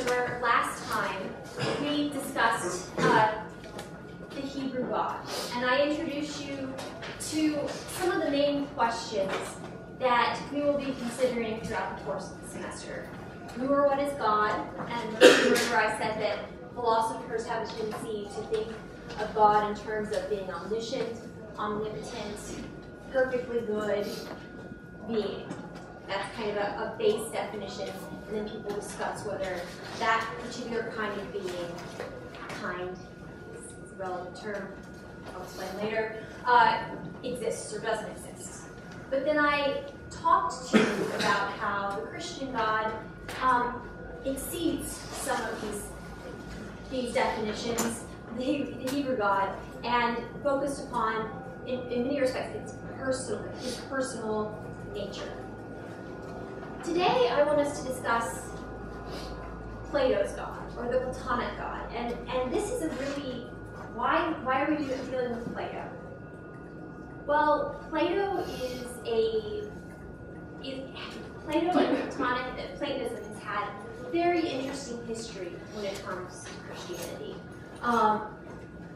where last time we discussed the Hebrew God, and I introduced you to some of the main questions that we will be considering throughout the course of the semester. Who or what is God? And remember I said that philosophers have a tendency to think of God in terms of being omniscient, omnipotent, perfectly good being. That's kind of a base definition, and then people discuss whether that particular kind of being, kind is a relevant term, I'll explain later, exists or doesn't exist. But then I talked to you about how the Christian God exceeds some of these definitions, the Hebrew God, and focused upon, in many respects, his personal nature. Today, I want us to discuss Plato's God, or the Platonic God, and this is a really, why are we dealing with Plato? Well, Plato Plato and Platonism has had a very interesting history when it comes to Christianity. On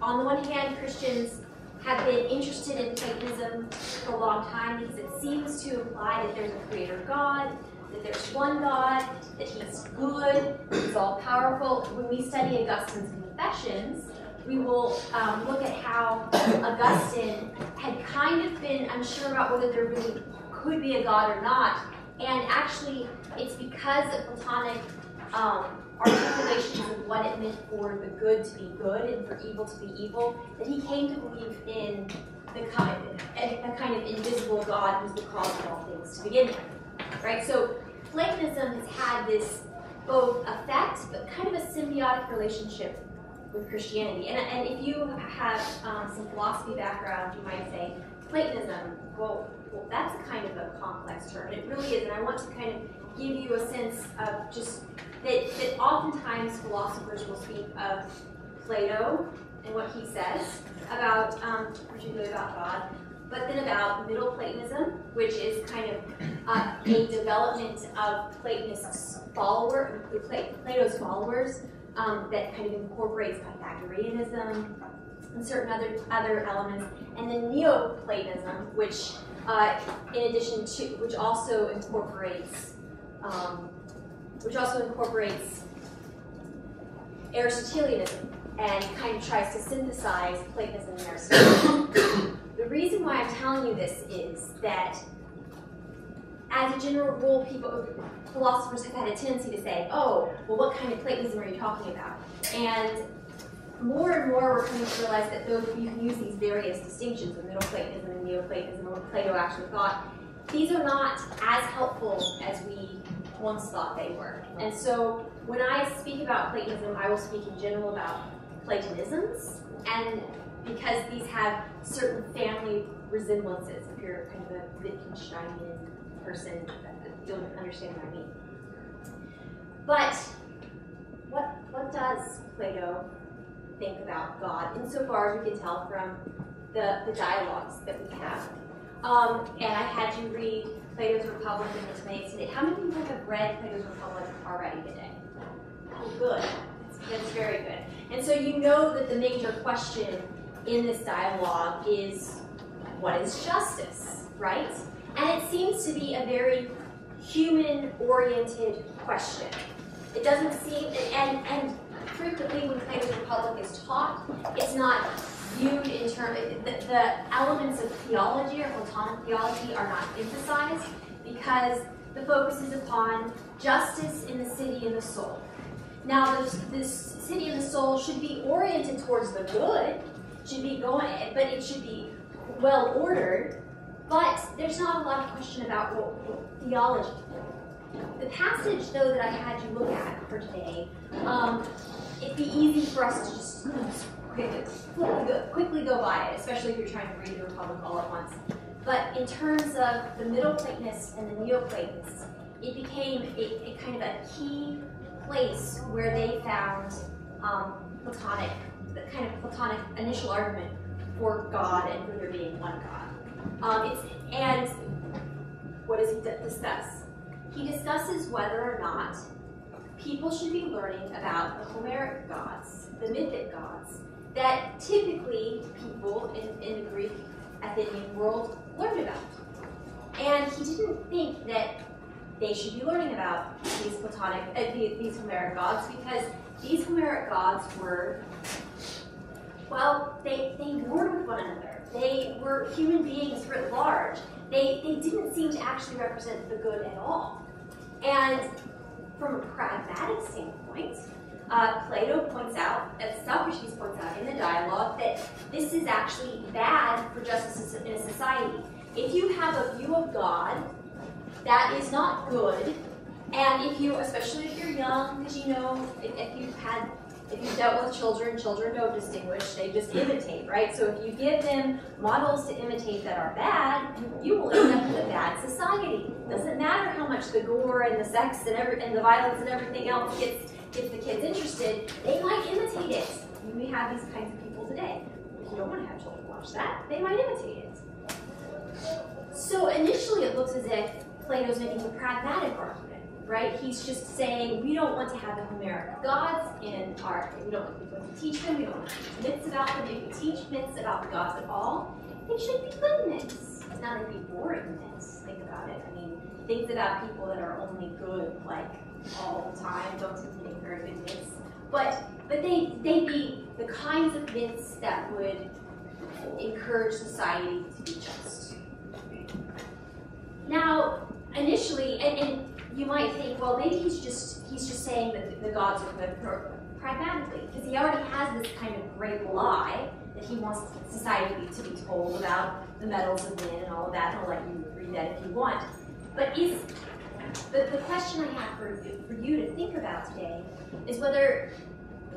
the one hand, Christians have been interested in Platonism for a long time because it seems to imply that there's a creator God, that there's one God, that he's good, he's all-powerful. When we study Augustine's Confessions, we will look at how Augustine had kind of been unsure about whether there really could be a God or not. And actually, it's because of Platonic articulations of what it meant for the good to be good and for evil to be evil, that he came to believe in a kind of invisible God who's the cause of all things to begin with. Right? So Platonism has had this both effect, but kind of a symbiotic relationship with Christianity. And if you have some philosophy background, you might say, Platonism, well, that's a kind of a complex term, and it really is, and I want to kind of give you a sense of just that oftentimes philosophers will speak of Plato and what he says about, particularly about God, but then about Middle Platonism, which is kind of a development of Plato's followers that kind of incorporates Pythagoreanism and certain other elements, and then Neoplatonism, which which also incorporates Aristotelianism and kind of tries to synthesize Platonism and Aristotle. The reason why I'm telling you this is that, as a general rule, philosophers have had a tendency to say, oh, well, what kind of Platonism are you talking about? And more we're coming to realize that you can use these various distinctions of Middle Platonism and Neoplatonism, or what Plato actually thought. These are not as helpful as we once thought they were. And so when I speak about Platonism, I will speak in general about Platonisms, and because these have certain family resemblances. If you're kind of a Wittgensteinian person, you'll understand what I mean. But what does Plato think about God, insofar as we can tell from the dialogues that we have? And I had you read Plato's Republic and the Timaeus today. How many people have read Plato's Republic already today? Oh, good. That's very good. And so you know that the major question in this dialogue is, what is justice, right? And it seems to be a very human-oriented question. It doesn't seem, and frequently when Plato's Republic is taught, it's not viewed in terms, the elements of theology or Platonic theology are not emphasized because the focus is upon justice in the city and the soul. Now, this city and the soul should be oriented towards the good, but it should be well ordered, but there's not a lot of question about theology. The passage, though, that I had you look at for today, it'd be easy for us to just quickly go by it, especially if you're trying to read the Republic all at once. But in terms of the Middle Platonists and the Neoplatonists, it became a kind of a key place where they found the kind of Platonic initial argument for God and for there being one God. And what does he discuss? He discusses whether or not people should be learning about the Homeric gods, the mythic gods, that typically people in the Greek Athenian world learned about. And he didn't think that they should be learning about these these Homeric gods, because these Homeric gods were, well, they warred with one another. They were human beings writ large. They didn't seem to actually represent the good at all. And from a pragmatic standpoint, Plato points out, as Socrates points out in the dialogue, that this is actually bad for justice in a society. If you have a view of God that is not good, and if you, especially if you're young, because you know, if you've dealt with children don't distinguish, they just imitate, right? So if you give them models to imitate that are bad, you will end up with a bad society. Doesn't matter how much the gore and the sex and the violence and everything else gets the kids interested, they might imitate it. You may have these kinds of people today. If you don't want to have children watch that, they might imitate it. So initially it looks as if Plato's making a pragmatic argument, right? He's just saying we don't want to have the Homeric gods in our, we don't want people to teach them, we don't want to teach myths about them. If we teach myths about the gods at all, they should be good myths. It's not going to be boring myths. Think about it. I mean, things about people that are only good, like, all the time don't seem to make very good myths. But they'd be the kinds of myths that would encourage society to be just. Now, initially, and you might think, well, maybe he's just saying that the gods are good pragmatically, because he already has this kind of great lie that he wants society to be told about the metals of men and all of that, and I'll let you read that if you want. But the question I have for you to think about today is whether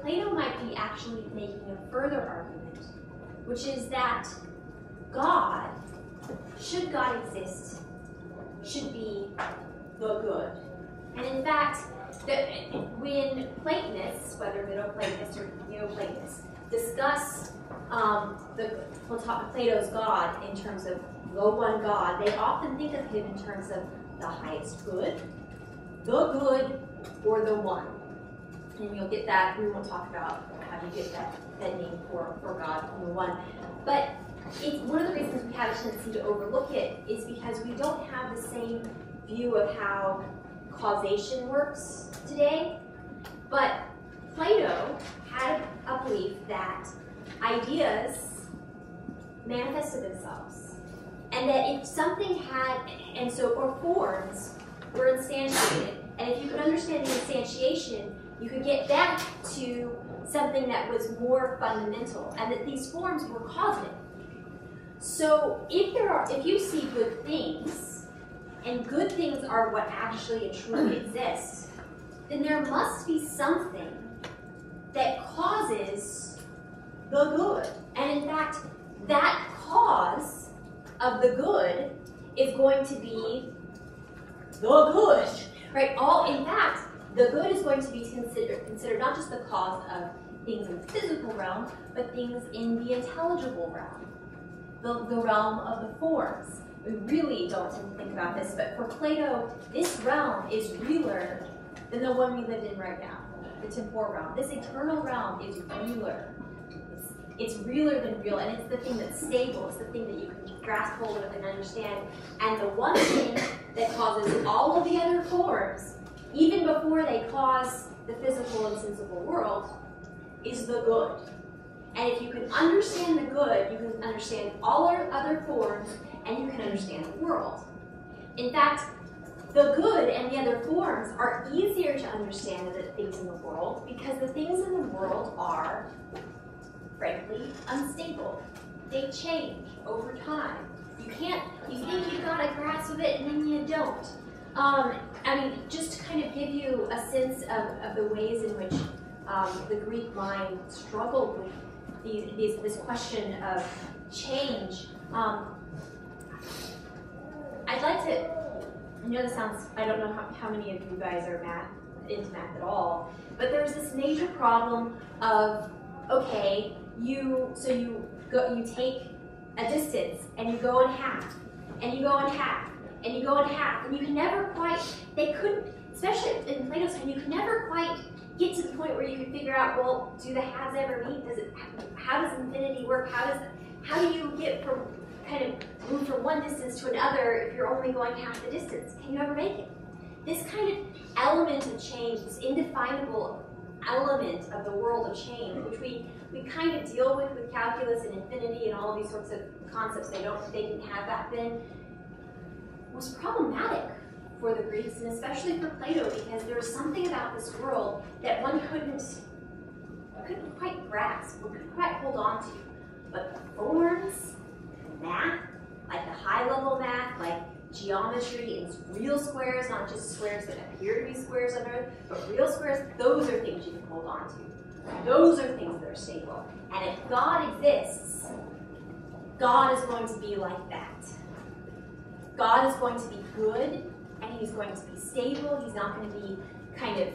Plato might be actually making a further argument, which is that God, should God exist, should be the good. And in fact, when Platonists, whether Middle Platonists or Neo-Platonists, discuss Plato's God in terms of the one God, they often think of him in terms of the highest good, the good, or the one. And you'll get that, we won't talk about how you get that name for God, the one. But it's one of the reasons we have a tendency to overlook it is because we don't have the same view of how causation works today. But Plato had a belief that ideas manifested themselves, and that if something had, or forms were instantiated, and if you could understand the instantiation, you could get back to something that was more fundamental, and that these forms were causative. So if you see good things, and good things are what actually and truly exists, then there must be something that causes the good. And in fact, that cause of the good is going to be the good, right? In fact, the good is going to be considered not just the cause of things in the physical realm, but things in the intelligible realm, the realm of the forms. We really don't tend to think about this, but for Plato, this realm is realer than the one we live in right now, the temporal realm. This eternal realm is realer. It's realer than real, and it's the thing that's stable. It's the thing that you can grasp hold of and understand. And the one thing that causes all of the other forms, even before they cause the physical and sensible world, is the good. And if you can understand the good, you can understand all our other forms, and you can understand the world. In fact, the good and the other forms are easier to understand than the things in the world, because the things in the world are, frankly, unstable. They change over time. You think you've got a grasp of it, and then you don't. Just to kind of give you a sense of the ways in which the Greek mind struggled with this question of change. I'd like to, I know this sounds, I don't know how many of you guys are into math at all, but there's this major problem of, okay, you take a distance and you go in half, and you go in half, and you go in half, and you can never quite, especially in Plato's time, you could never quite get to the point where you could figure out, well, do the halves ever meet? How does infinity work? How do you get from kind of move from one distance to another if you're only going half the distance? Can you ever make it? This kind of element of change, this indefinable element of the world of change, which we kind of deal with calculus and infinity and all of these sorts of concepts they didn't have back then, was problematic for the Greeks, and especially for Plato, because there was something about this world that one couldn't quite grasp, or couldn't quite hold on to. But the forms, math, like the high-level math, like geometry and real squares, not just squares that appear to be squares on Earth, but real squares, those are things you can hold on to. Those are things that are stable. And if God exists, God is going to be like that. God is going to be good, and he's going to be stable. He's not going to be kind of,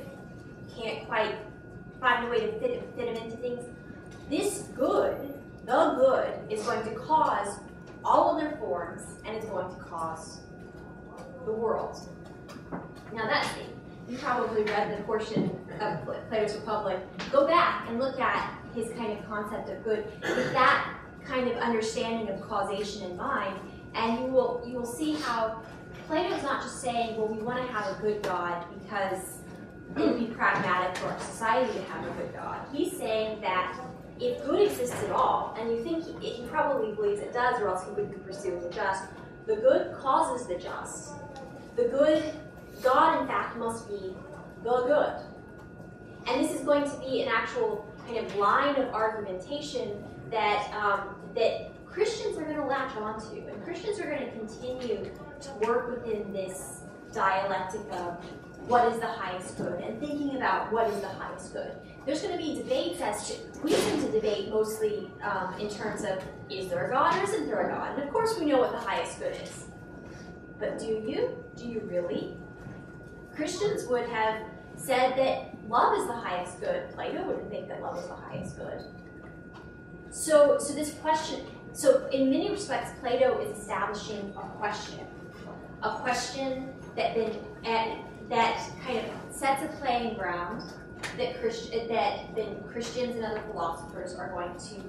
can't quite find a way to fit him into things. This good, the good, is going to cause all of their forms, and it's going to cause the world. Now that's it. You probably read the portion of Plato's Republic. Go back and look at his kind of concept of good with that kind of understanding of causation in mind, and you will see how Plato's not just saying, well, we want to have a good God because it would be pragmatic for our society to have a good God. He's saying that if good exists at all, and you think he probably believes it does, or else he wouldn't be pursuing the just, the good causes the just. The good, God in fact must be the good. And this is going to be an actual kind of line of argumentation that that Christians are going to latch onto, and Christians are going to continue to work within this dialectic of what is the highest good, and thinking about what is the highest good. There's going to be debates as to, we tend to debate mostly in terms of, is there a God or isn't there a God? And of course we know what the highest good is. But do you? Do you really? Christians would have said that love is the highest good. Plato wouldn't think that love is the highest good. So this question, so in many respects, Plato is establishing a question that kind of sets a playing ground that then Christians and other philosophers are going to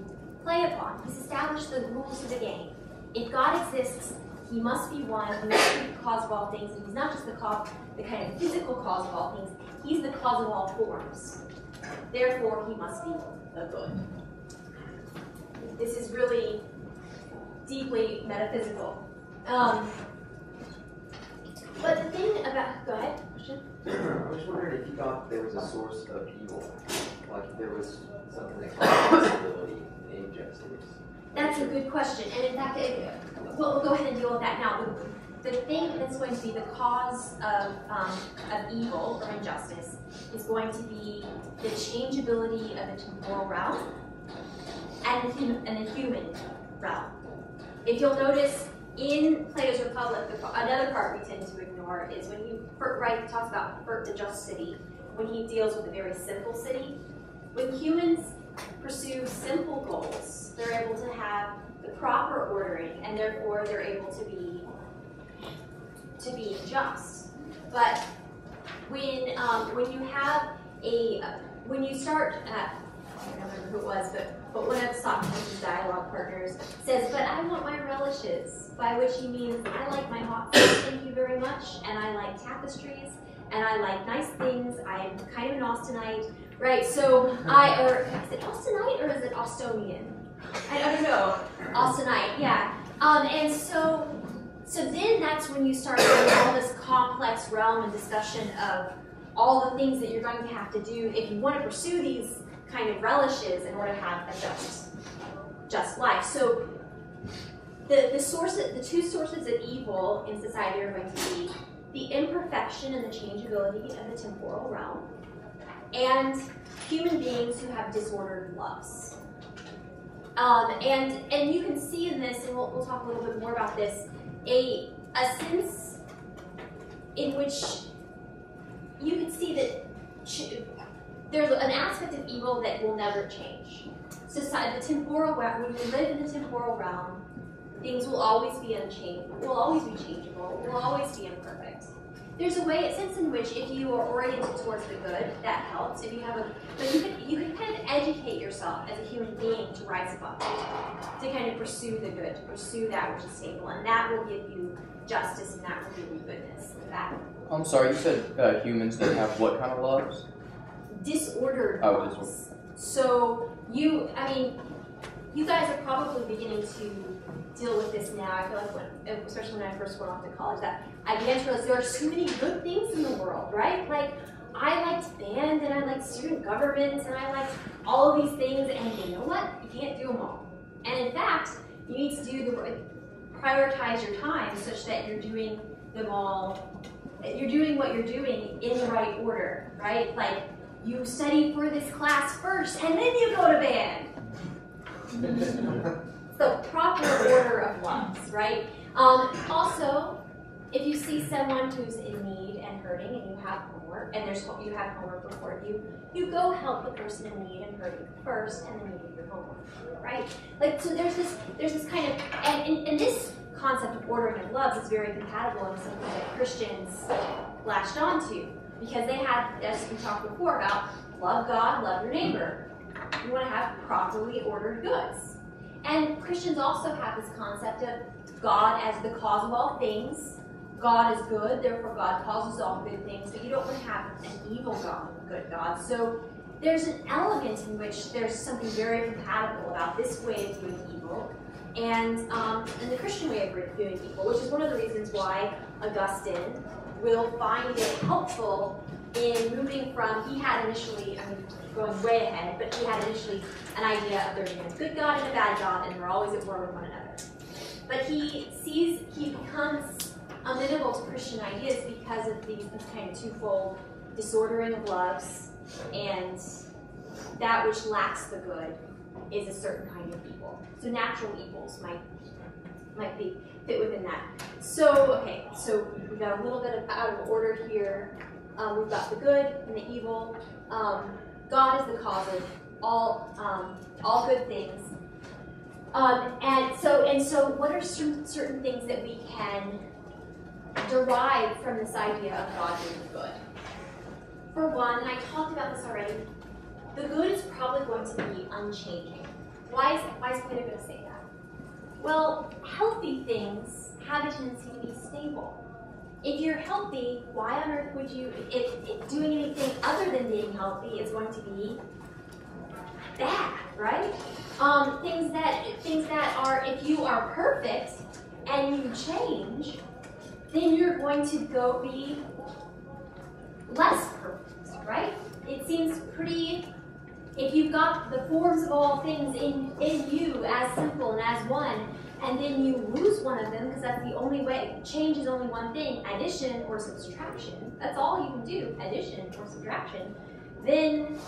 play upon. He's established the rules of the game. If God exists, he must be one, he must be the cause of all things, and he's not just the kind of physical cause of all things, he's the cause of all forms. Therefore, he must be the good. This is really deeply metaphysical. But the thing about, go ahead, question? I was wondering if you thought there was a source of evil, like if there was something that caused possibility and injustice. That's a good question, and in fact, we'll go ahead and deal with that now. The thing that's going to be the cause of evil or injustice is going to be the changeability of the temporal realm and the human realm. If you'll notice, in Plato's Republic, another part we tend to ignore is when he talks about the just city, when he deals with a very simple city. When humans pursue simple goals, they're able to have the proper ordering, and therefore they're able to be just. But when you have when you start, I don't remember who it was, but one of Socrates' dialogue partners says, "But I want my relishes," by which he means, I like my hot sauce, thank you very much, and I like tapestries, and I like nice things. I am kind of an Austinite, right? So is it Austinite or is it Austonian? I don't know. Austenite, yeah. And so then that's when you start getting all this complex realm and discussion of all the things that you're going to have to do if you want to pursue these kind of relishes in order to have a just life. So the two sources of evil in society are going to be the imperfection and the changeability of the temporal realm, and human beings who have disordered loves. And you can see in this, and we'll talk a little bit more about this, a sense in which you can see that there's an aspect of evil that will never change. Society, the temporal realm, when we live in the temporal realm, things will always be unchangeable, will always be changeable, will always be imperfect. there's a sense in which if you are oriented towards the good, that helps. If you have but you can kind of educate yourself as a human being to rise above it, to kind of pursue the good, to pursue that which is stable, and that will give you justice, and that will give you goodness. That. I'm sorry, you said humans that have what kind of loves? Disordered loves. So you guys are probably beginning to deal with this now. I feel like especially when I first went off to college, that I began to realize there are so many good things in the world, right? Like, I liked band, and I liked student government, and I liked all of these things, and you know what? You can't do them all. And in fact, you need to prioritize your time such that you're doing them all, you're doing what you're doing in the right order, right? Like, you study for this class first, and then you go to band. So, proper order of loves, right? Also, if you see someone who's in need and hurting, and you have homework, and you have homework before you go help the person in need and hurting first, and then you do your homework, right? Like, so there's this kind of, and this concept of ordering of loves is very compatible with something that Christians latched onto, because they had, as we talked before about, love God, love your neighbor. You want to have properly ordered goods. And Christians also have this concept of God as the cause of all things. God is good, therefore God causes all good things, but you don't want to have an evil God, a good God. So there's an element in which there's something very compatible about this way of doing evil and the Christian way of doing evil, which is one of the reasons why Augustine will find it helpful in moving from, he had initially, going way ahead, but he had initially an idea of there being a good God and a bad God, and they're always at war with one another. But he becomes amenable to Christian ideas because of this kind of twofold disordering of loves, and that which lacks the good is a certain kind of evil. So natural evils might fit within that. So, okay, so we've got a little bit of out of order here. We've got the good and the evil. God is the cause of all good things. And so what are certain things that we can derive from this idea of God being good? For one, and I talked about this already, the good is probably going to be unchanging. Why is Plato going to say that? Well, healthy things have a tendency to be stable. If you're healthy, why on earth would you, if doing anything other than being healthy is going to be bad, right? Things that are, if you are perfect and you change, then you're going to go be less perfect, right? It seems pretty, if you've got the forms of all things in you as simple and as one, and then you lose one of them, because that's the only way, change is only one thing, addition or subtraction, that's all you can do, addition or subtraction, then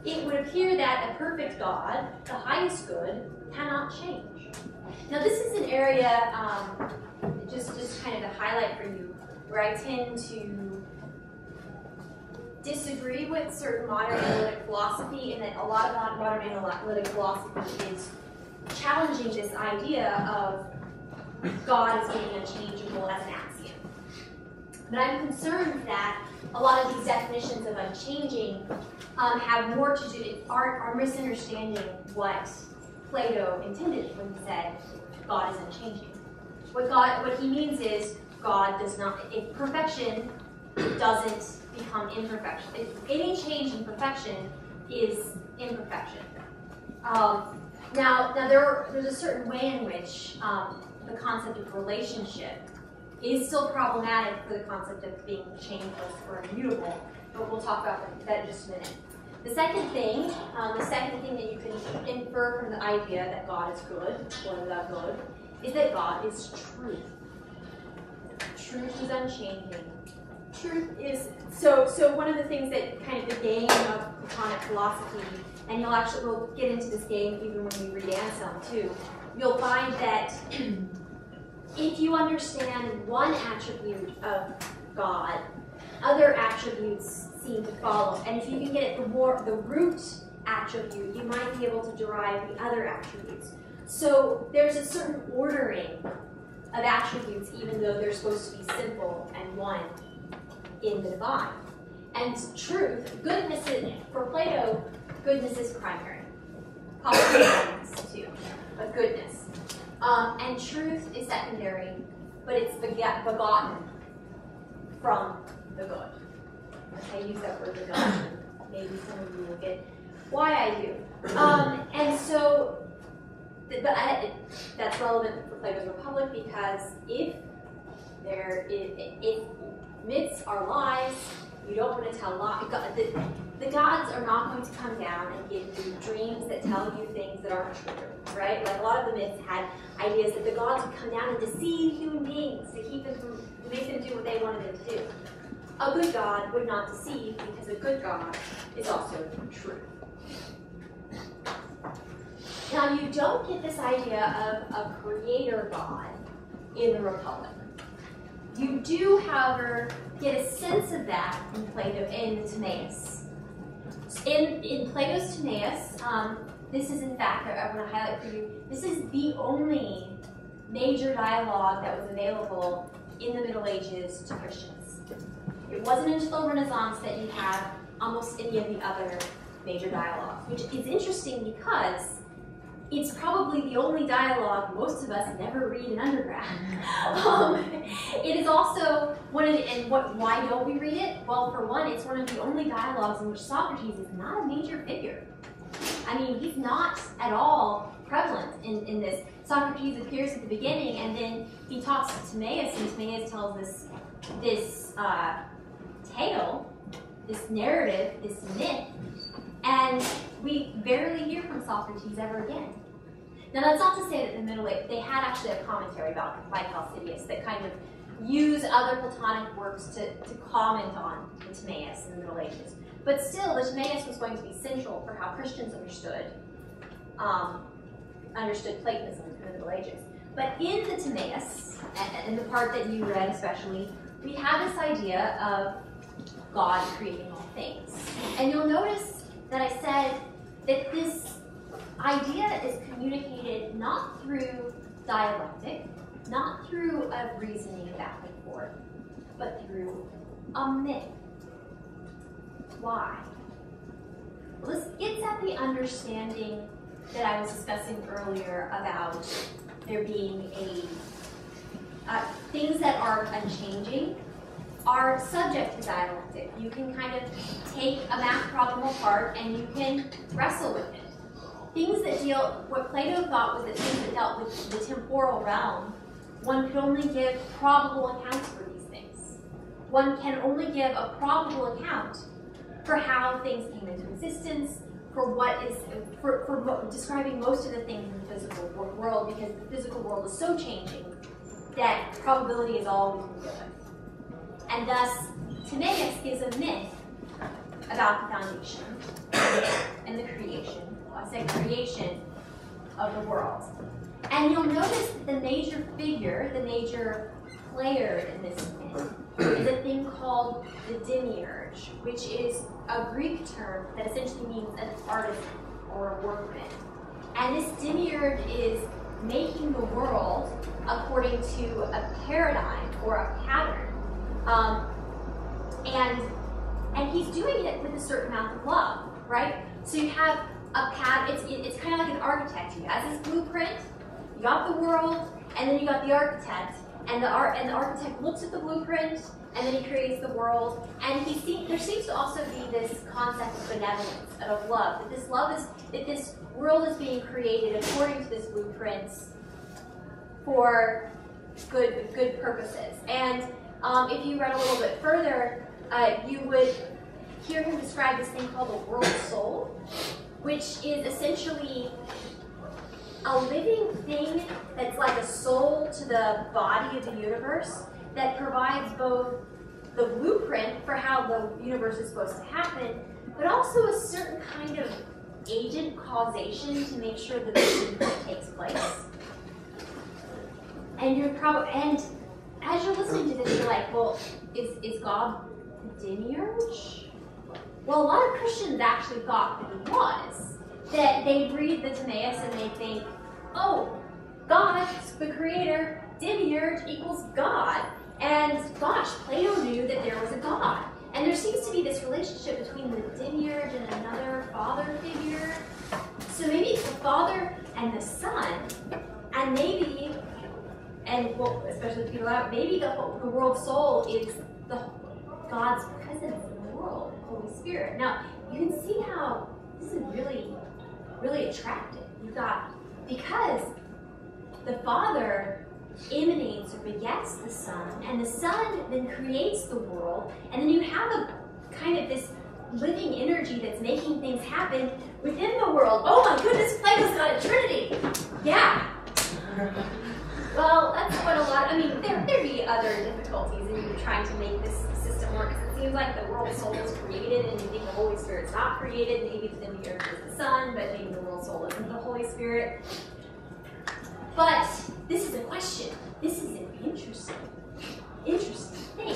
it would appear that a perfect God, the highest good, cannot change. Now this is an area, just kind of to highlight for you, where I tend to disagree with certain modern analytic philosophy, and that a lot of modern analytic philosophy is challenging this idea of God as being unchangeable as an axiom. But I'm concerned that a lot of these definitions of unchanging have more to do, are misunderstanding what Plato intended when he said God is unchanging. What he means is God does not, if perfection doesn't become imperfection. If any change in perfection is imperfection. Now there's a certain way in which the concept of relationship is still problematic for the concept of being changeless or immutable, but we'll talk about that in just a minute. The second thing that you can infer from the idea that God is good, or the good, is that God is truth. Truth is unchanging. Truth is, so one of the things that kind of the game of Platonic philosophy, and we'll get into this game even when we read Anselm too, you'll find that if you understand one attribute of God, other attributes seem to follow. And if you can get at the root attribute, you might be able to derive the other attributes. So there's a certain ordering of attributes, even though they're supposed to be simple and and one in the divine. And truth, goodness for Plato, goodness is primary. Possibly goodness too, but goodness. And truth is secondary, but it's begotten from the good. Okay, I use that word begotten. Maybe some of you will get why I do. And so, that's relevant for Plato's Republic because if myths are lies, you don't want to tell lies. The gods are not going to come down and give you dreams that tell you things that aren't true, right? Like a lot of the myths had ideas that the gods would come down and deceive human beings to make them do what they wanted them to do. A good God would not deceive because a good God is also true. Now you don't get this idea of a creator God in the Republic. You do, however, get a sense of that in Plato, in Timaeus. In Plato's Timaeus, this is in fact, I want to highlight for you, this is the only major dialogue that was available in the Middle Ages to Christians. It wasn't until the Renaissance that you have almost any of the other major dialogues, which is interesting because it's probably the only dialogue most of us never read in undergrad. It is also one of the, and why don't we read it? Well, for one, it's one of the only dialogues in which Socrates is not a major figure. I mean, he's not at all prevalent in this. Socrates appears at the beginning, and then he talks to Timaeus, and Timaeus tells this tale, this narrative, this myth, and we barely hear from Socrates ever again. Now, that's not to say that in the Middle Ages, they had actually a commentary about like Alcidius that kind of use other Platonic works to comment on the Timaeus in the Middle Ages. But still, the Timaeus was going to be central for how Christians understood Platonism in the Middle Ages. But in the Timaeus, and the part that you read especially, we have this idea of God creating all things. And you'll notice that I said that this idea is communicated not through dialectic, not through a reasoning back and forth, but through a myth. Why? Well, this gets at the understanding that I was discussing earlier about there being things that are unchanging are subject to dialectic. You can kind of take a math problem apart and you can wrestle with it. Things that deal, what Plato thought was that things that dealt with the temporal realm, one could only give probable accounts for these things. One can only give a probable account for how things came into existence, for describing most of the things in the physical world, because the physical world is so changing that probability is always given. And thus, Timaeus gives a myth about the foundation and the creation. I say creation of the world. And you'll notice that the major figure, the major player in this myth, is a thing called the demiurge, which is a Greek term that essentially means an artisan or a workman. And this demiurge is making the world according to a paradigm or a pattern. And he's doing it with a certain amount of love, right? So you have a pattern, it's kind of like an architect. He has this blueprint, you got the world, and then you got the architect. And the architect looks at the blueprint, and then he creates the world. And there seems to also be this concept of benevolence and of love. That this world is being created according to this blueprint for good purposes. And if you read a little bit further, you would hear him describe this thing called the world soul, which is essentially a living thing that's like a soul to the body of the universe that provides both the blueprint for how the universe is supposed to happen, but also a certain kind of agent causation to make sure that the blueprint takes place. And as you're listening to this, you're like, well, is God the demiurge? Well, a lot of Christians actually thought that he was. That they read the Timaeus and they think, oh, God, the creator, demiurge equals God. And gosh, Plato knew that there was a God. And there seems to be this relationship between the demiurge and another father figure. So maybe it's the Father and the Son, and maybe, and well, especially Peter out, maybe the world soul is God's presence in the world, the Holy Spirit. Now, you can see how this is really, really attractive. You've got, because the Father emanates or begets the Son, and the Son then creates the world, and then you have a kind of this living energy that's making things happen within the world. Oh my goodness, Plato's got a trinity! Yeah. Well, that's what a lot, I mean, there'd be other difficulties in you trying to make this system work, because it seems like the world soul is created, and you think the Holy Spirit's not created. Maybe the demiurge is the Son, but maybe the world soul isn't the Holy Spirit. But this is a question. This is an interesting thing.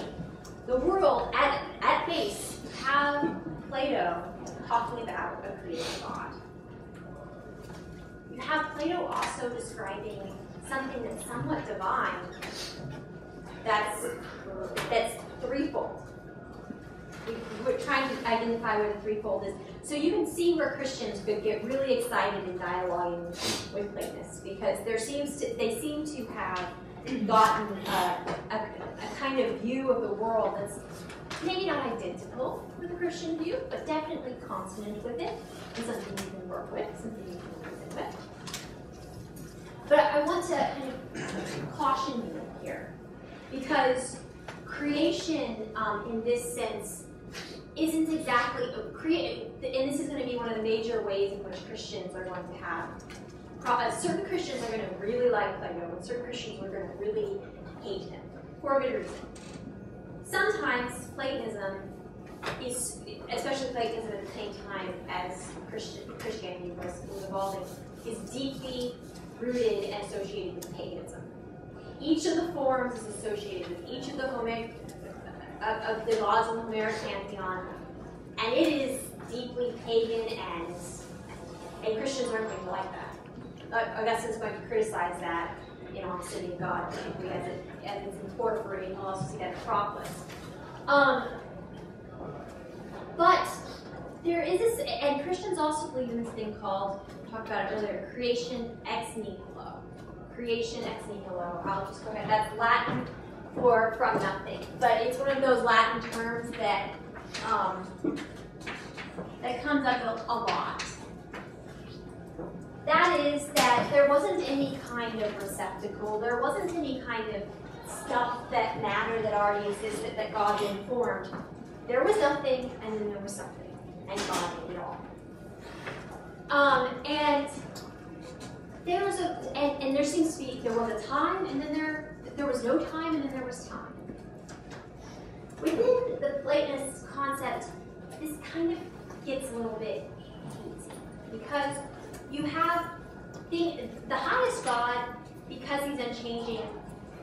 The world, at base, you have Plato talking about a created God. You have Plato also describing something that's somewhat divine, that's threefold. We're trying to identify where the threefold is. So you can see where Christians could get really excited in dialoguing with Platonists, because they seem to have gotten a kind of view of the world that's maybe not identical with the Christian view, but definitely consonant with it, and something you can work with, something you can reason with. But I want to kind of caution you here, because creation, in this sense, isn't exactly and this is going to be one of the major ways in which Christians are going to have. Certain Christians are going to really like Plato, and certain Christians are going to really hate him for a good reason. Sometimes Platonism is, especially Platonism at the same time as Christianity was evolving, is deeply rooted and associated with paganism. Each of the forms is associated with each of the of the gods in the Homeric pantheon, and it is deeply pagan, and Christians aren't going to like that. Augustine's going to criticize that on the City of God, particularly as it's in Porphyry, and you'll also see that in Proclus. But there is this, and Christians also believe in this thing called, we talked about it earlier, creation ex nihilo. Creation ex nihilo. I'll just go ahead. That's Latin for from nothing, but it's one of those Latin terms that that comes up a lot. That is that there wasn't any kind of receptacle, there wasn't any kind of stuff, that matter that already existed that God then formed. There was nothing, and then there was something, and God made it all. And there was and there seems to be, there was a time, and then there was no time, and then there was time. Within the Platonist concept, this kind of gets a little bit hazy, because you have the highest God, because he's unchanging,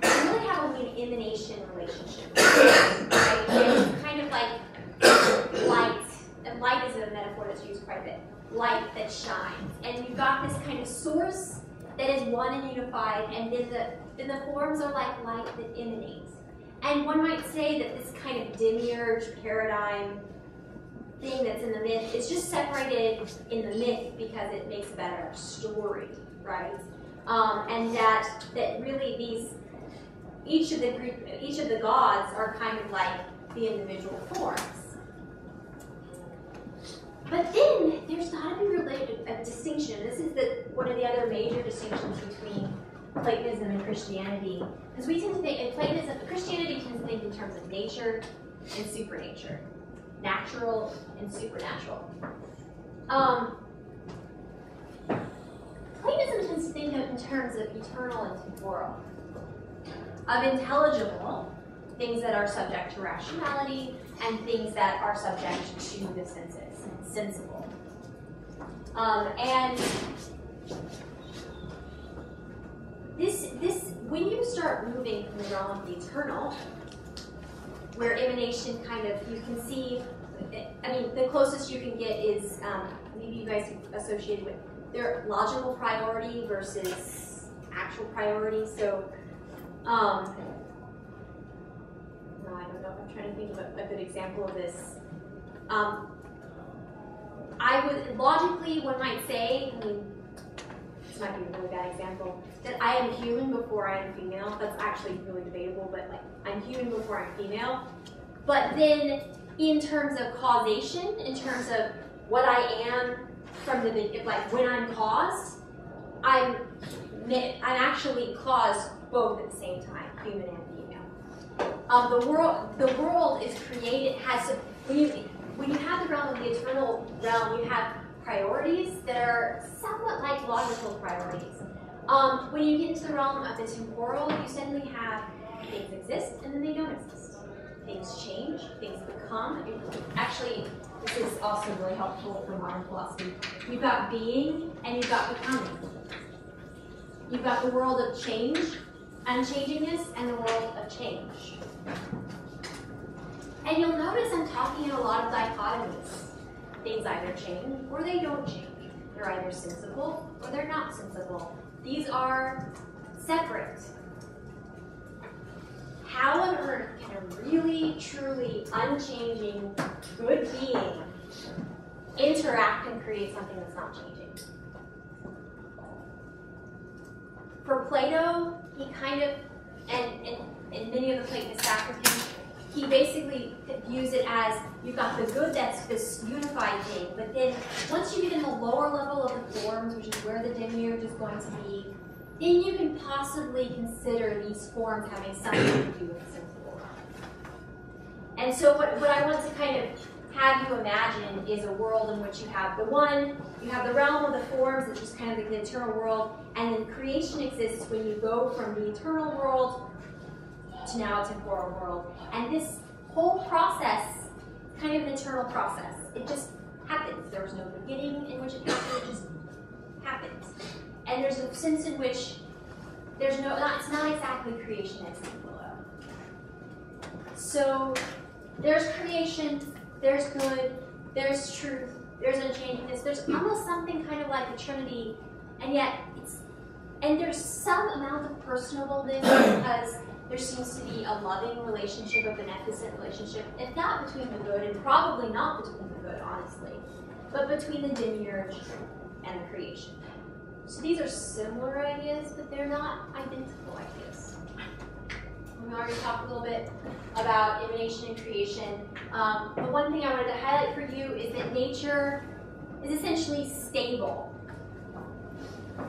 you really have only an emanation relationship. Right? It's kind of like light, and light is a metaphor that's used quite a bit. Light that shines, and you've got this kind of source that is one and unified, and then the forms are like light that emanates. And one might say that this kind of demiurge paradigm thing that's in the myth is just separated in the myth because it makes a better story, right? And that really each of the gods are kind of like the individual forms. But then there's got to be a distinction. This is one of the other major distinctions between Platonism and Christianity, because we tend to think in Platonism, Christianity tends to think in terms of nature and supernature, natural and supernatural. Platonism tends to think in terms of eternal and temporal, of intelligible, things that are subject to rationality, and things that are subject to the senses, sensible. And this when you start moving from the realm of the eternal, where emanation kind of, you can see, I mean, the closest you can get is, maybe you guys associated with their logical priority versus actual priority. So, no, I don't know. I'm trying to think of a good example of this. I would, logically, one might say, I mean, this might be a really bad example, that I am human before I am female. That's actually really debatable, but like, I'm human before I'm female. But then, in terms of causation, in terms of what I am from the beginning, like when I'm caused, I'm actually caused both at the same time, human and female. The world is created, when you have the realm of the eternal realm, you have priorities that are somewhat like logical priorities. When you get into the realm of the temporal, you suddenly have things exist and then they don't exist. Things change, things become. Actually, this is also really helpful for modern philosophy. You've got being and you've got becoming. You've got the world of change, unchangingness, and the world of change. And you'll notice I'm talking in a lot of dichotomies. Things either change or they don't change. They're either sensible or they're not sensible. These are separate. How on earth can a really, truly unchanging, good being interact and create something that's not changing? For Plato, he kind of, and many of the Platonists after him, he basically views it as you've got the good that's this unified thing, but then once you get in the lower level of the forms, which is where the demiurge is going to be, then you can possibly consider these forms having something to do with the sensible realm. And so what I want to kind of have you imagine is a world in which you have you have the realm of the forms, which is kind of like the eternal world, and then creation exists when you go from the eternal world to now a temporal world. And this whole process, kind of an eternal process, it just happens. There was no beginning in which it happened, it just happens. And there's a sense in which it's not exactly creation ex nihilo. So there's creation, there's good, there's truth, there's unchangingness, there's almost something kind of like the Trinity, and yet there's some amount of personableness because there seems to be a loving relationship, a beneficent relationship, if not between the good, and probably not between the good, honestly, but between the demiurge and the creation. So these are similar ideas, but they're not identical ideas. We already talked a little bit about emanation and creation. The one thing I wanted to highlight for you is that nature is essentially stable.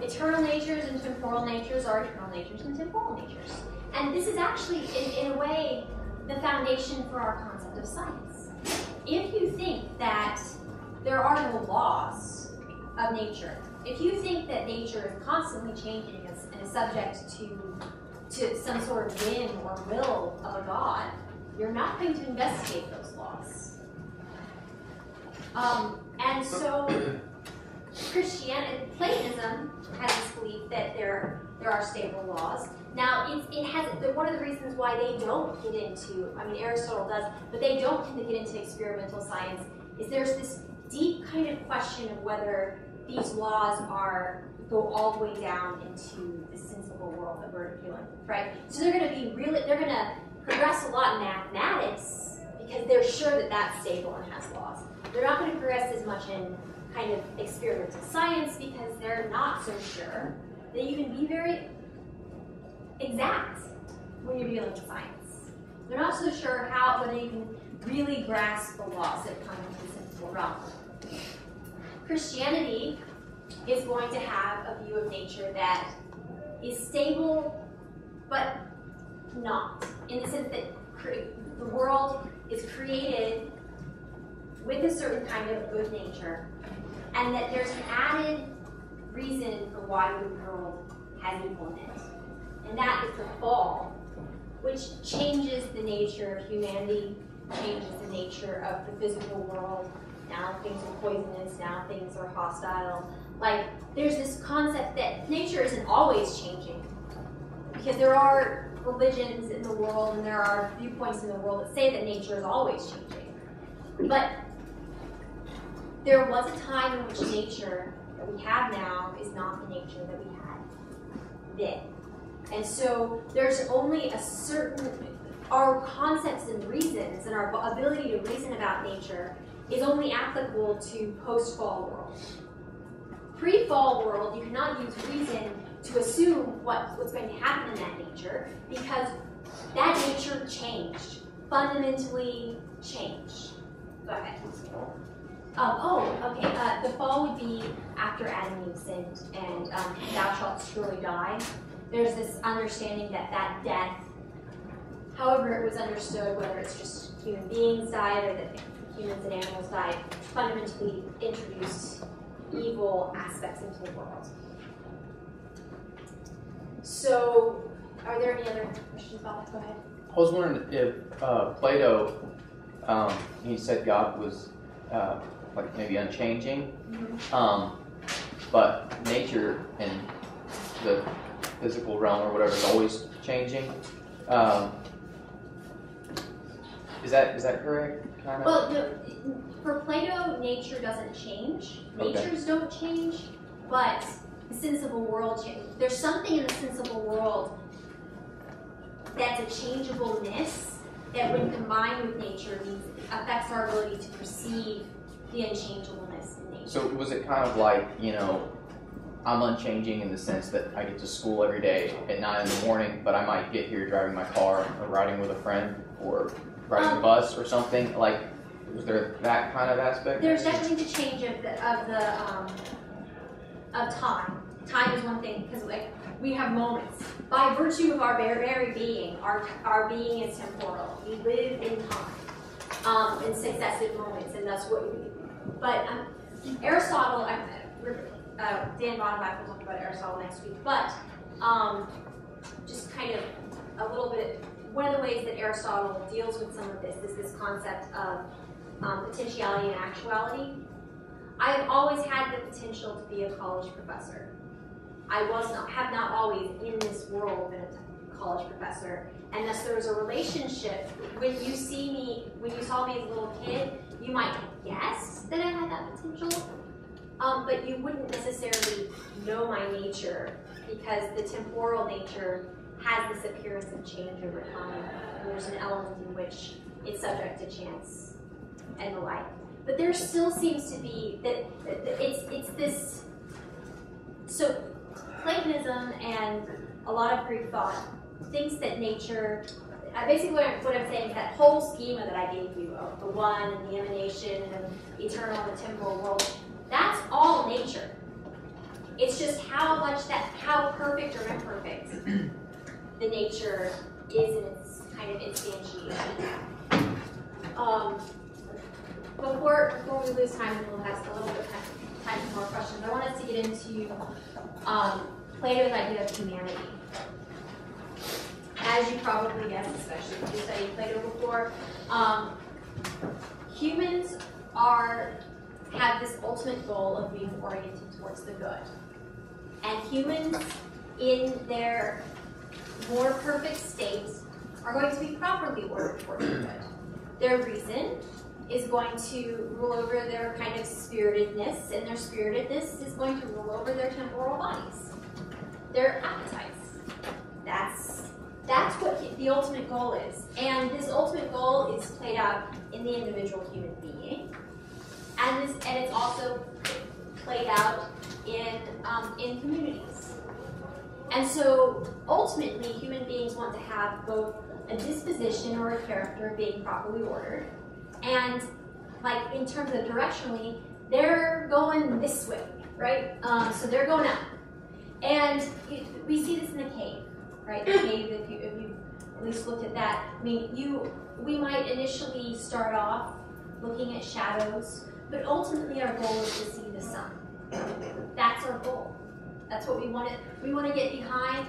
Eternal natures and temporal natures are eternal natures and temporal natures. And this is actually, in a way, the foundation for our concept of science. If you think that there are no laws of nature, if you think that nature is constantly changing and is subject to some sort of whim or will of a god, you're not going to investigate those laws. And so Christianity, Platonism has this belief that there are stable laws. Now, one of the reasons why they don't get into, I mean, Aristotle does, but they don't tend to get into experimental science, is there's this deep kind of question of whether these laws go all the way down into the sensible world that we're dealing with, right? So they're going to progress a lot in mathematics because they're sure that that's stable and has laws. They're not going to progress as much in kind of experimental science because they're not so sure that you can be very exact when you're dealing with science. They're not so sure whether you can really grasp the laws that come into the sensible realm. Christianity is going to have a view of nature that is stable, but not, in the sense that the world is created with a certain kind of good nature, and that there's an added reason for why the world has evil in it, and that is the fall, which changes the nature of humanity, changes the nature of the physical world. Now things are poisonous, now things are hostile. Like, there's this concept that nature isn't always changing, because there are religions in the world and there are viewpoints in the world that say that nature is always changing. But there was a time in which nature that we have now is not the nature that we had then. And so there's only a certain, our concepts and reasons and our ability to reason about nature is only applicable to post-fall world. Pre-fall world, you cannot use reason to assume what's going to happen in that nature because that nature changed, fundamentally changed. Go ahead. The fall would be after Adam and Eve sinned and thou shalt surely die. There's this understanding that that death, however it was understood, whether it's just human beings died or that humans and animals died, fundamentally introduced evil aspects into the world. So, are there any other questions about that? Go ahead. I was wondering if Plato, he said God was like maybe unchanging, but nature and the physical realm or whatever is always changing. Is that correct? Kind of? Well, no, for Plato, nature doesn't change. Natures don't change, but the sensible world changes. There's something in the sensible world that's a changeableness that, when combined with nature, affects our ability to perceive the unchangeableness in nature. So was it kind of like, I'm unchanging in the sense that I get to school every day at 9 in the morning, but I might get here driving my car or riding with a friend or riding the bus or something? Like, was there that kind of aspect? There's definitely the change of time. Time is one thing, because we have moments. By virtue of our very being, our being is temporal. We live in time, in successive moments, and that's what we. But Aristotle, Dan Bonabach will talk about Aristotle next week. But just kind of a little bit. One of the ways that Aristotle deals with some of this is this concept of potentiality and actuality. I've always had the potential to be a college professor. I have not always in this world been a college professor, and thus there was a relationship. When you saw me as a little kid, you might guess that I had that potential, but you wouldn't necessarily know my nature because the temporal nature has this appearance of change over time, and there's an element in which it's subject to chance and the like. But there still seems to be that it's this. So Platonism and a lot of Greek thought thinks that nature. Basically, what I'm saying is that whole schema that I gave you of the one and the emanation and the eternal and the temporal world. That's all nature. It's just how perfect or imperfect the nature is in its kind of instantiation. Before we lose time, and we'll have a little bit of time for more questions, I want us to get into Plato's idea of humanity. As you probably guessed, especially if you studied Plato before, humans have this ultimate goal of being oriented towards the good. And humans, in their more perfect state, are going to be properly ordered towards the good. Their reason is going to rule over their kind of spiritedness, and their spiritedness is going to rule over their temporal bodies, their appetites. That's what the ultimate goal is. And this ultimate goal is played out in the individual human being. And it's also played out in communities. And so ultimately, human beings want to have both a disposition or a character being properly ordered, and like in terms of directionally, they're going this way, right? So they're going up. And we see this in the cave, right? The cave, if you've at least looked at that, I mean, we might initially start off looking at shadows, but ultimately our goal is to see the sun. That's our goal. That's what we want to. We want to get behind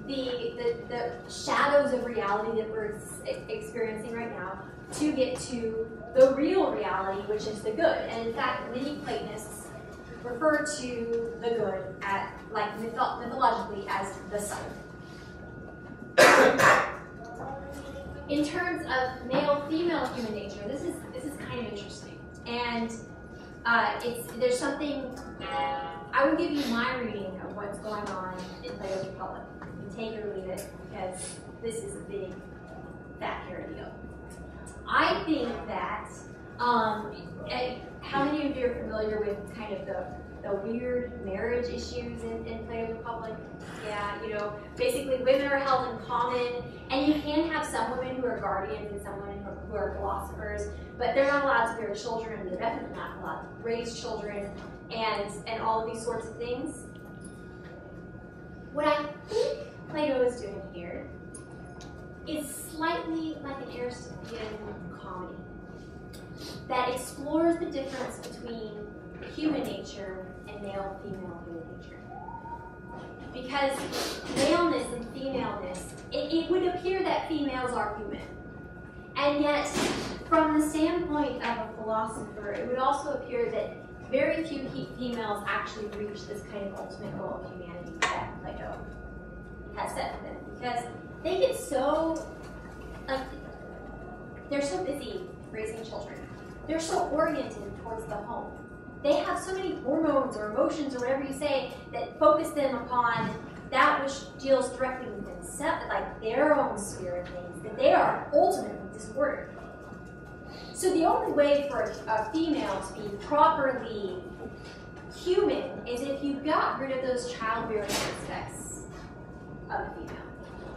the shadows of reality that we're experiencing right now to get to the real reality, which is the good. And in fact, many Platonists refer to the good mythologically as the sun. In terms of male-female human nature, this is kind of interesting, and there's something. I will give you my reading of what's going on in Plato's Republic. You can take it or leave it, because this is a big that paradigm. I think that, how many of you are familiar with kind of the weird marriage issues in Plato Republic? Yeah, you know, basically women are held in common, and you can have some women who are guardians and some women who are philosophers, but they're not allowed to bear children, and they're definitely not allowed to raise children, and all of these sorts of things. What I think Plato is doing here is slightly like an Aristotelian comedy that explores the difference between human nature and male-female human nature. Because maleness and femaleness, it would appear that females are human. And yet, from the standpoint of a philosopher, it would also appear that very few females actually reach this kind of ultimate goal of humanity that Plato has set for them. Because they get so, they're so busy raising children. They're so oriented towards the home. They have so many hormones or emotions or whatever you say that focus them upon that which deals directly with themselves, like their own sphere of things, that they are ultimately disordered. So the only way for a female to be properly human is if you got rid of those childbearing aspects of a female.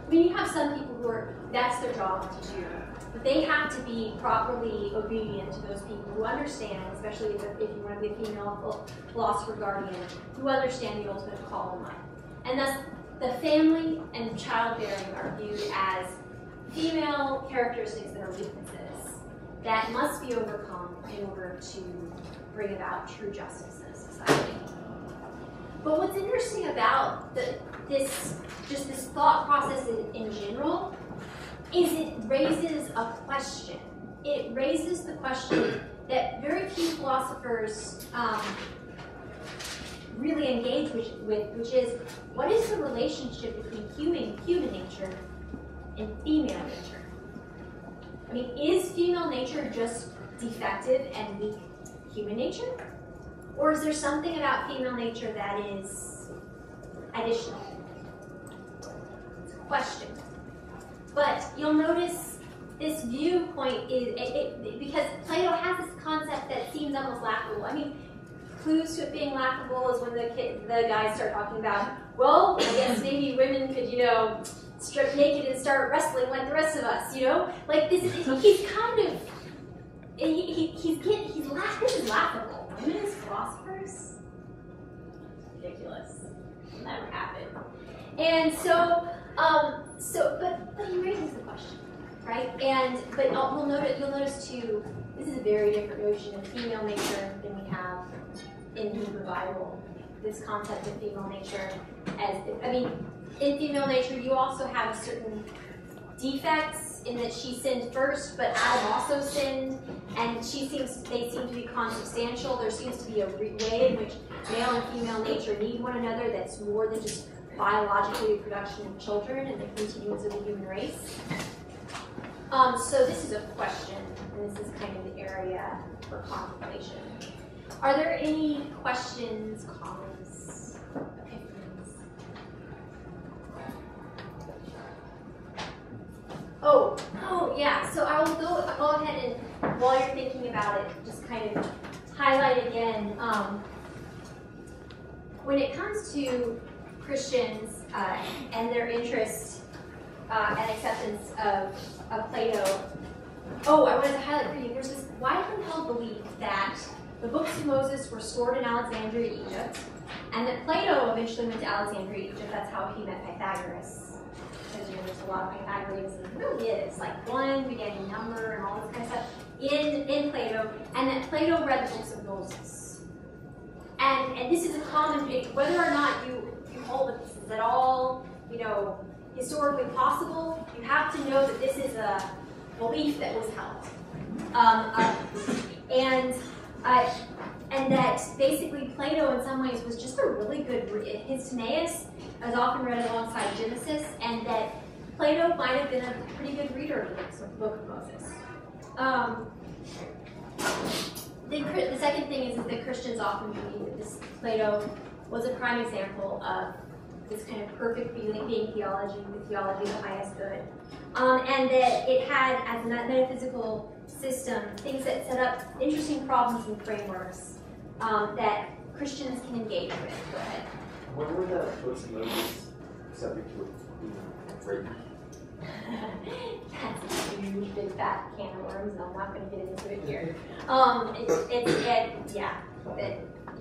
I mean, you have some people who are, that's their job to do, but they have to be properly obedient to those people who understand, especially if you want to be a female philosopher guardian, who understand the ultimate call in life. And thus, the family and childbearing are viewed as female characteristics that are weaknesses that must be overcome in order to bring about true justice in a society. But what's interesting about this thought process in general is it raises a question. It raises the question that very few philosophers really engage with, which is, what is the relationship between human nature and female nature? I mean, is female nature just defective and weak human nature? Or is there something about female nature that is additional? It's a question. But you'll notice this viewpoint is, because Plato has this concept that seems almost laughable. I mean, clues to it being laughable is when the guys start talking about, well, I guess maybe women could, you know, strip naked and start wrestling like the rest of us, you know? Like this, he's kind of, he's laughing. This is laughable. Women as philosophers? Ridiculous. It'll never happen. And so, but he raises the question, right? But you'll notice too, this is a very different notion of female nature than we have in the Hebrew Bible. This concept of female nature, in female nature, you also have certain defects in that she sinned first, but Adam also sinned, and they seem to be consubstantial. There seems to be a way in which male and female nature need one another that's more than just biologically the production of children and the continuance of the human race. So this is a question, and this is kind of the area for contemplation. Are there any questions, comments, opinions? Oh, yeah. So I will go ahead and, while you're thinking about it, just kind of highlight again. When it comes to Christians and their interest and acceptance of Plato, I wanted to highlight for you. There's this widely held belief that the books of Moses were stored in Alexandria, Egypt, and that Plato eventually went to Alexandria, Egypt. That's how he met Pythagoras. Because there's a lot of Pythagoreans, and it really is, like one beginning number and all this kind of stuff in Plato, and that Plato read the books of Moses. And this is a common thing, whether or not you hold that this is at all, historically possible, you have to know that this is a belief that was held. And that basically Plato in some ways was just a really good, his Timaeus is often read alongside Genesis, and that Plato might have been a pretty good reader of the book of Moses. The second thing is that Christians often believe that Plato was a prime example of this kind of perfect being theology, the theology of the highest good. and that it had, as a metaphysical system, things that set up interesting problems and frameworks that Christians can engage with. Go ahead. When were the books of Moses subject to being written? That's a huge, big, fat can of worms, and I'm not going to get into it here.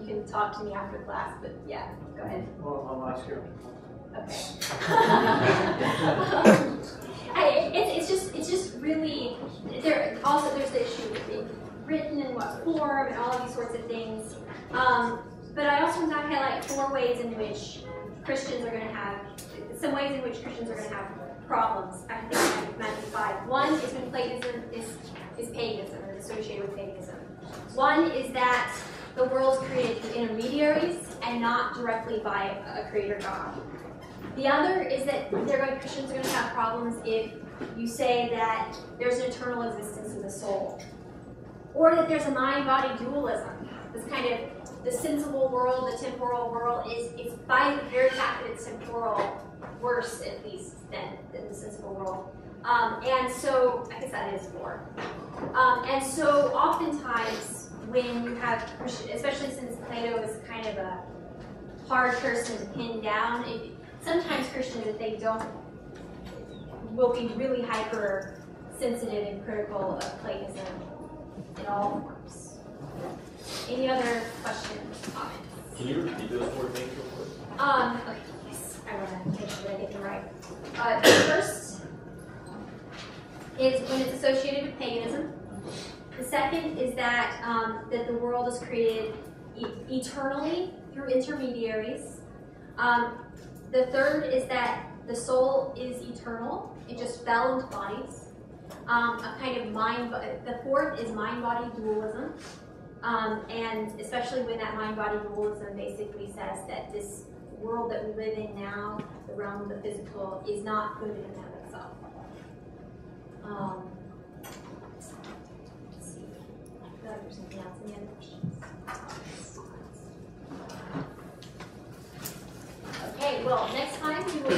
You can talk to me after class, but yeah, go ahead. Well, I'll ask you. Okay. It's just really, there's the issue with being written in what form and all of these sorts of things. But I also want to highlight 4 ways in which Christians are going to have, some ways in which Christians are going to have problems. I think I mentioned 5. One is when Platonism is paganism, or associated with paganism. One is that the world is created through intermediaries and not directly by a creator God. The other is that Christians are going to have problems if you say that there's an eternal existence in the soul, or that there's a mind-body dualism. This kind of the sensible world, the temporal world is by the very fact that it's temporal, worse at least than the sensible world. And so I guess that is 4. And so oftentimes when you have Christian, especially since Plato is kind of a hard person to pin down, sometimes Christians, if they don't, will be really hyper sensitive and critical of Platonism in all forms. Any other questions, comments? Can you repeat those 4 things real quick? Okay, yes, I want to make sure that I get them right. The first is when it's associated with paganism. The second is that that the world is created eternally through intermediaries. The third is that the soul is eternal; it just fell into bodies. A kind of mind. The fourth is mind-body dualism, and especially when that mind-body dualism basically says that this world that we live in now, the realm of the physical, is not good in and of itself. Let's see. I feel like there's something else. Any other questions? Okay, well, next time we will